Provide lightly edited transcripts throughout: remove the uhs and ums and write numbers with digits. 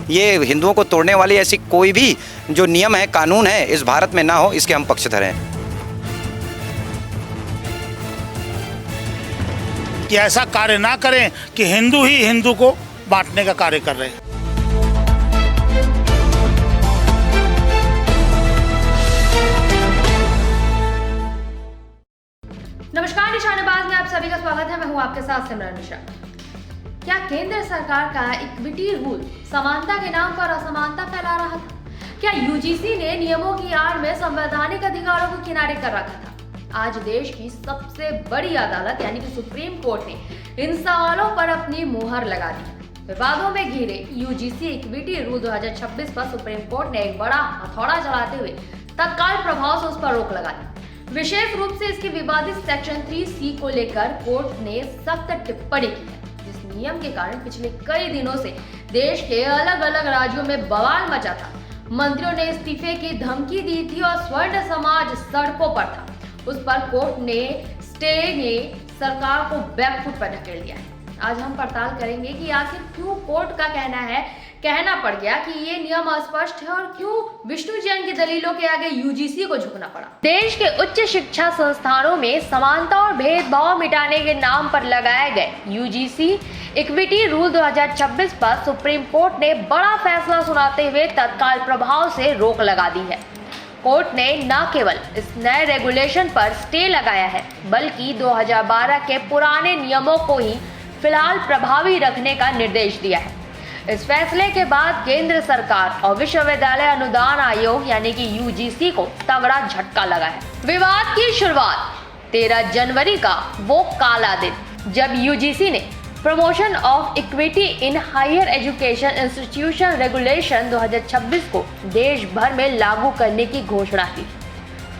ये हिंदुओं को तोड़ने वाली ऐसी कोई भी जो नियम है, कानून है, इस भारत में ना हो, इसके हम पक्षधर हैं। कि ऐसा कार्य ना करें कि हिंदू ही हिंदू को बांटने का कार्य कर रहे हैं। नमस्कार, निशानेबाज में आप सभी का स्वागत है। मैं हूं आपके साथ सिमरन मिश्रा। क्या केंद्र सरकार का इक्विटी रूल समानता के नाम पर असमानता फैला रहा था? क्या यूजीसी ने नियमों की आड़ में संवैधानिक अधिकारों को किनारे कर रखा था? आज देश की सबसे बड़ी अदालत यानी कि सुप्रीम कोर्ट ने इन सवालों पर अपनी मुहर लगा दी। विवादों में घिरे यूजीसी इक्विटी रूल 2026 पर सुप्रीम कोर्ट ने एक बड़ा हथौड़ा चलाते हुए तत्काल प्रभाव से उस पर रोक लगा दी। विशेष रूप से इसके विवादित सेक्शन 3C को लेकर कोर्ट ने सख्त टिप्पणी की है, जिस नियम के कारण पिछले कई दिनों से देश के अलग अलग राज्यों में बवाल मचा था। मंत्रियों ने इस्तीफे की धमकी दी थी और स्वर्ण समाज सड़कों पर था। उस पर कोर्ट ने स्टे ने सरकार को बैकफुट पर ढकेल दिया है। आज हम पड़ताल करेंगे कि आखिर क्यों कोर्ट का कहना पड़ गया कि ये नियम अस्पष्ट है और क्यों विष्णु जैन की दलीलों के आगे यूजीसी को झुकना पड़ा। देश के उच्च शिक्षा संस्थानों में समानता और भेदभाव मिटाने के नाम पर लगाए गए यूजीसी इक्विटी रूल 2026 पर सुप्रीम कोर्ट ने बड़ा फैसला सुनाते हुए तत्काल प्रभाव से रोक लगा दी है। कोर्ट ने न केवल इस नए रेगुलेशन पर स्टे लगाया है, बल्कि 2012 के पुराने नियमों को ही फिलहाल प्रभावी रखने का निर्देश दिया है। इस फैसले के बाद केंद्र सरकार और विश्वविद्यालय अनुदान आयोग यानी कि यूजीसी को तगड़ा झटका लगा है। विवाद की शुरुआत 13 जनवरी का वो काला दिन जब यूजीसी ने promotion of equity in higher education institution regulation 2026 को देश भर में लागू करने की घोषणा की।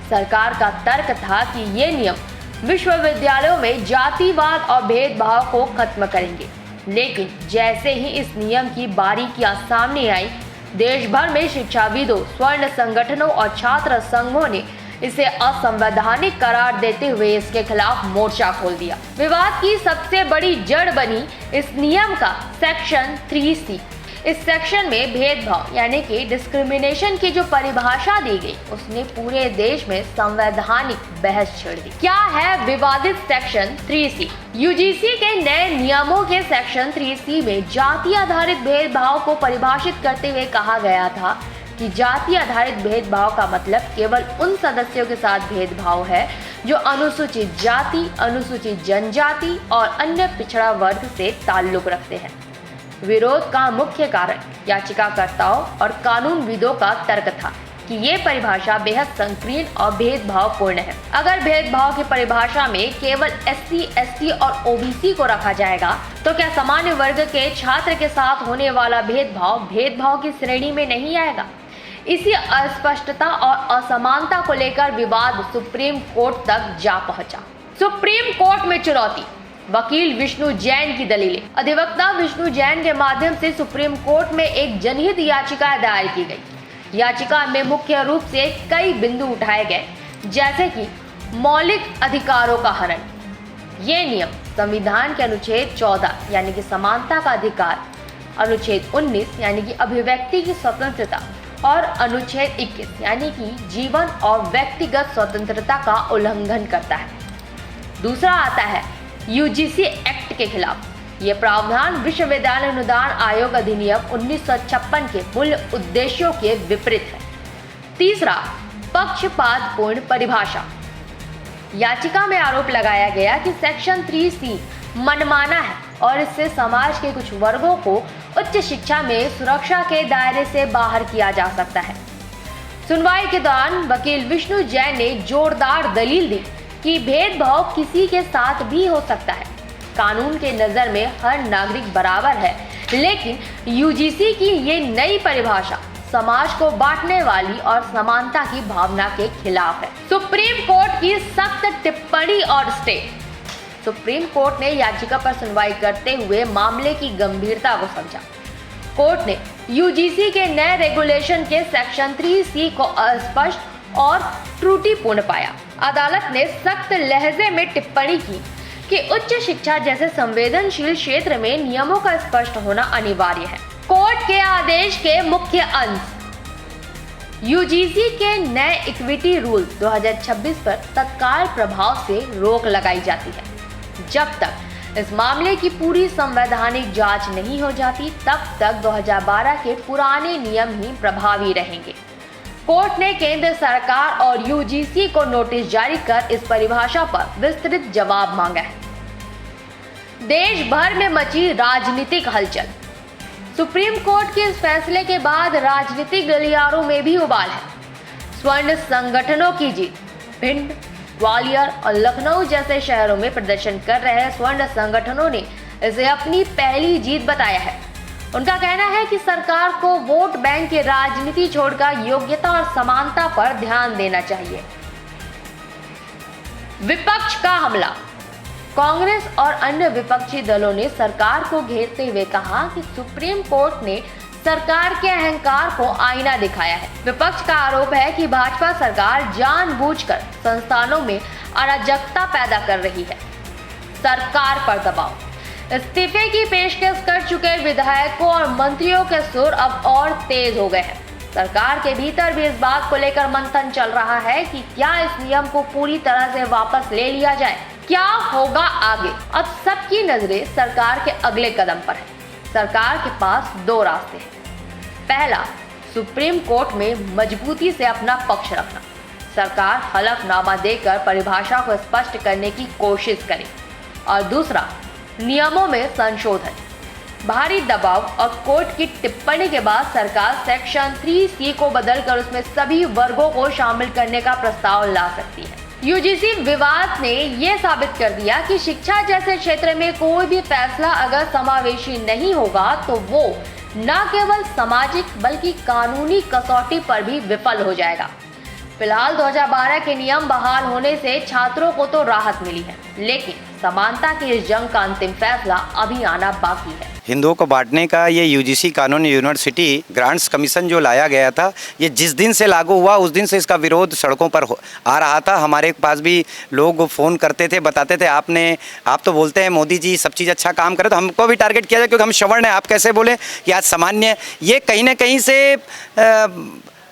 सरकार का तर्क था कि ये नियम विश्वविद्यालयों में जातिवाद और भेदभाव को खत्म करेंगे, लेकिन जैसे ही इस नियम की बारीकियां सामने आई, देश भर में शिक्षाविदों, स्वर्ण संगठनों और छात्र संघों ने इसे असंवैधानिक करार देते हुए इसके खिलाफ मोर्चा खोल दिया। विवाद की सबसे बड़ी जड़ बनी इस नियम का सेक्शन 3C। इस सेक्शन में भेदभाव यानी कि डिस्क्रिमिनेशन की जो परिभाषा दी गई, उसने पूरे देश में संवैधानिक बहस छेड़ दी। क्या है विवादित सेक्शन 3C? यूजीसी के नए नियमों के सेक्शन 3C में जाति आधारित भेदभाव को परिभाषित करते हुए कहा गया था कि जाति आधारित भेदभाव का मतलब केवल उन सदस्यों के साथ भेदभाव है जो अनुसूचित जाति, अनुसूचित जनजाति और अन्य पिछड़ा वर्ग से ताल्लुक रखते हैं। विरोध का मुख्य कारण याचिकाकर्ताओं और कानूनविदों का तर्क था कि ये परिभाषा बेहद संकीर्ण और भेदभावपूर्ण है। अगर भेदभाव की परिभाषा में केवल SC, ST और OBC को रखा जाएगा, तो क्या सामान्य वर्ग के छात्र के साथ होने वाला भेदभाव की श्रेणी में नहीं आएगा? इसी अस्पष्टता और असमानता को लेकर विवाद सुप्रीम कोर्ट तक जा पहुंचा। सुप्रीम कोर्ट में चुनौती, वकील विष्णु जैन की दलीलें। अधिवक्ता विष्णु जैन के माध्यम से सुप्रीम कोर्ट में एक जनहित याचिका दायर की गई। याचिका में मुख्य रूप से कई बिंदु उठाए गए, जैसे कि मौलिक अधिकारों का हनन। ये नियम संविधान के अनुच्छेद 14 यानी कि समानता का अधिकार, अनुच्छेद 19 यानी कि अभिव्यक्ति की स्वतंत्रता और अनुच्छेद 21 यानी कि जीवन और व्यक्तिगत स्वतंत्रता का उल्लंघन करता है। दूसरा आता है यूजीसी एक्ट के खिलाफ। ये प्रावधान विश्वविद्यालय अनुदान आयोग अधिनियम 1956 के मूल उद्देश्यों के विपरीत है। तीसरा, पक्षपातपूर्ण परिभाषा। याचिका में आरोप लगाया गया कि सेक्शन 3C मनमाना है और इससे समाज के कुछ वर्गों को उच्च शिक्षा में सुरक्षा के दायरे से बाहर किया जा सकता है। सुनवाई के दौरान वकील विष्णु जैन ने जोरदार दलील दी कि भेदभाव किसी के साथ भी हो सकता है। कानून के नजर में हर नागरिक बराबर है, लेकिन यूजीसी की ये नई परिभाषा समाज को बांटने वाली और समानता की भावना के खिलाफ है। सुप्रीम कोर्ट की सख्त टिप्पणी और स्टे। सुप्रीम कोर्ट ने याचिका पर सुनवाई करते हुए मामले की गंभीरता को समझा। कोर्ट ने यूजीसी के नए रेगुलेशन के सेक्शन 3C को अस्पष्ट और त्रुटिपूर्ण पाया। अदालत ने सख्त लहजे में टिप्पणी की कि उच्च शिक्षा जैसे संवेदनशील क्षेत्र में नियमों का स्पष्ट होना अनिवार्य है। कोर्ट के आदेश के मुख्य अंश। यूजीसी के नए इक्विटी रूल 2026 पर तत्काल प्रभाव से रोक लगाई जाती है। जब तक इस मामले की पूरी संवैधानिक जांच नहीं हो जाती तब तक 2012 के पुराने नियम ही प्रभावी रहेंगे। कोर्ट ने केंद्र सरकार और यूजीसी को नोटिस जारी कर इस परिभाषा पर विस्तृत जवाब मांगा है। देश भर में मची राजनीतिक हलचल। सुप्रीम कोर्ट के इस फैसले के बाद राजनीतिक गलियारों में भी उबाल है। स्वर्ण संगठनों की जीत। भिंड, ग्वालियर और लखनऊ जैसे शहरों में प्रदर्शन कर रहे स्वर्ण संगठनों ने इसे अपनी पहली जीत बताया है। उनका कहना है कि सरकार को वोट बैंक की राजनीति छोड़कर योग्यता और समानता पर ध्यान देना चाहिए। विपक्ष का हमला। कांग्रेस और अन्य विपक्षी दलों ने सरकार को घेरते हुए कहा कि सुप्रीम कोर्ट ने सरकार के अहंकार को आईना दिखाया है। विपक्ष का आरोप है कि भाजपा सरकार जानबूझकर संस्थानों में अराजकता पैदा कर रही है। सरकार पर दबाव। इस्तीफे की पेशकश कर चुके विधायकों और मंत्रियों के सुर अब और तेज हो गए हैं। सरकार के भीतर भी इस बात को लेकर मंथन चल रहा है कि क्या इस नियम को पूरी तरह से वापस ले लिया जाए, क्या होगा आगे। अब सबकी नजरें सरकार के अगले कदम पर है। सरकार के पास दो रास्ते हैं। पहला, सुप्रीम कोर्ट में मजबूती से अपना पक्ष रखना। सरकार हलफनामा देकर परिभाषा को स्पष्ट करने की कोशिश करे। और दूसरा, नियमों में संशोधन। भारी दबाव और कोर्ट की टिप्पणी के बाद सरकार सेक्शन 3C को बदलकर उसमें सभी वर्गों को शामिल करने का प्रस्ताव ला सकती है। यूजीसी विवाद ने यह साबित कर दिया कि शिक्षा जैसे क्षेत्र में कोई भी फैसला अगर समावेशी नहीं होगा तो वो न केवल सामाजिक बल्कि कानूनी कसौटी पर भी विफल हो जाएगा। फिलहाल 2012 के नियम बहाल होने से छात्रों को तो राहत मिली है, लेकिन समानता की इस जंग का अंतिम फैसला अभी आना बाकी है। हिंदुओं को बांटने का ये यूजीसी कानून यूनिवर्सिटी ग्रांट्स कमीशन जो लाया गया था, ये जिस दिन से लागू हुआ उस दिन से इसका विरोध सड़कों पर आ रहा था। हमारे पास भी लोग फ़ोन करते थे, बताते थे आप तो बोलते हैं मोदी जी सब चीज़ अच्छा काम करे, तो हमको भी टारगेट किया जाए क्योंकि हम सवर्ण हैं, आप कैसे बोले कि आज सामान्य। ये कहीं ना कहीं से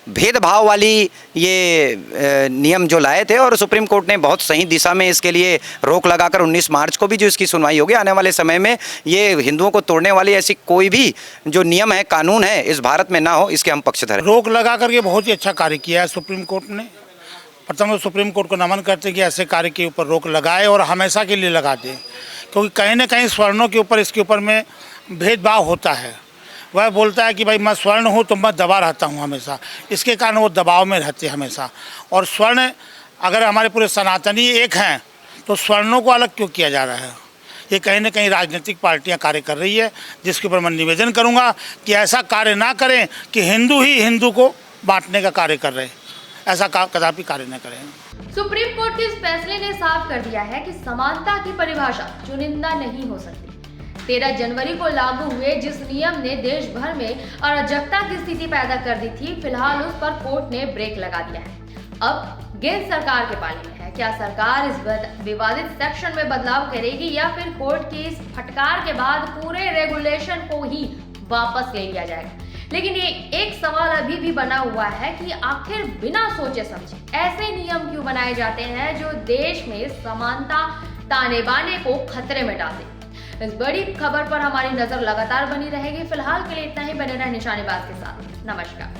भेदभाव वाली ये नियम जो लाए थे और सुप्रीम कोर्ट ने बहुत सही दिशा में इसके लिए रोक लगाकर 19 मार्च को भी जो इसकी सुनवाई होगी, आने वाले समय में ये हिंदुओं को तोड़ने वाली ऐसी कोई भी जो नियम है, कानून है, इस भारत में ना हो, इसके हम पक्षधर हैं। रोक लगा करके बहुत ही अच्छा कार्य किया है सुप्रीम कोर्ट ने। प्रथम तो सुप्रीम कोर्ट को नमन करते हैं कि ऐसे कार्य के ऊपर रोक लगाए और हमेशा के लिए लगा दें, क्योंकि कहीं ना कहीं स्वर्णों के ऊपर इसके ऊपर में भेदभाव होता है। वह बोलता है कि भाई मैं स्वर्ण हूँ तो मैं दबा रहता हूँ हमेशा, इसके कारण वो दबाव में रहते हैं हमेशा। और स्वर्ण अगर हमारे पूरे सनातनी एक हैं तो स्वर्णों को अलग क्यों किया जा रहा है? ये कहीं ना कहीं राजनीतिक पार्टियां कार्य कर रही है, जिसके ऊपर मैं निवेदन करूंगा कि ऐसा कार्य ना करें कि हिंदू ही हिंदू को बांटने का कार्य कर रहे, ऐसा कदापि कार्य न करें। सुप्रीम कोर्ट के इस फैसले ने साफ कर दिया है कि समानता की परिभाषा चुनिंदा नहीं हो सकती। 13 जनवरी को लागू हुए जिस नियम ने देश भर में अराजकता की स्थिति पैदा कर दी थी, फिलहाल उस पर कोर्ट ने ब्रेक लगा दिया है। अब गेंद सरकार के पाले में है। क्या सरकार इस विवादित सेक्शन में बदलाव करेगी या फिर कोर्ट की इस फटकार के बाद पूरे रेगुलेशन को ही वापस ले लिया जाएगा? लेकिन ये एक सवाल अभी भी बना हुआ है कि आखिर बिना सोचे समझे ऐसे नियम क्यों बनाए जाते हैं जो देश में समानता ताने बाने को खतरे में डाल दे। इस बड़ी खबर पर हमारी नजर लगातार बनी रहेगी। फिलहाल के लिए इतना ही। बने रहें निशानेबाज के साथ। नमस्कार।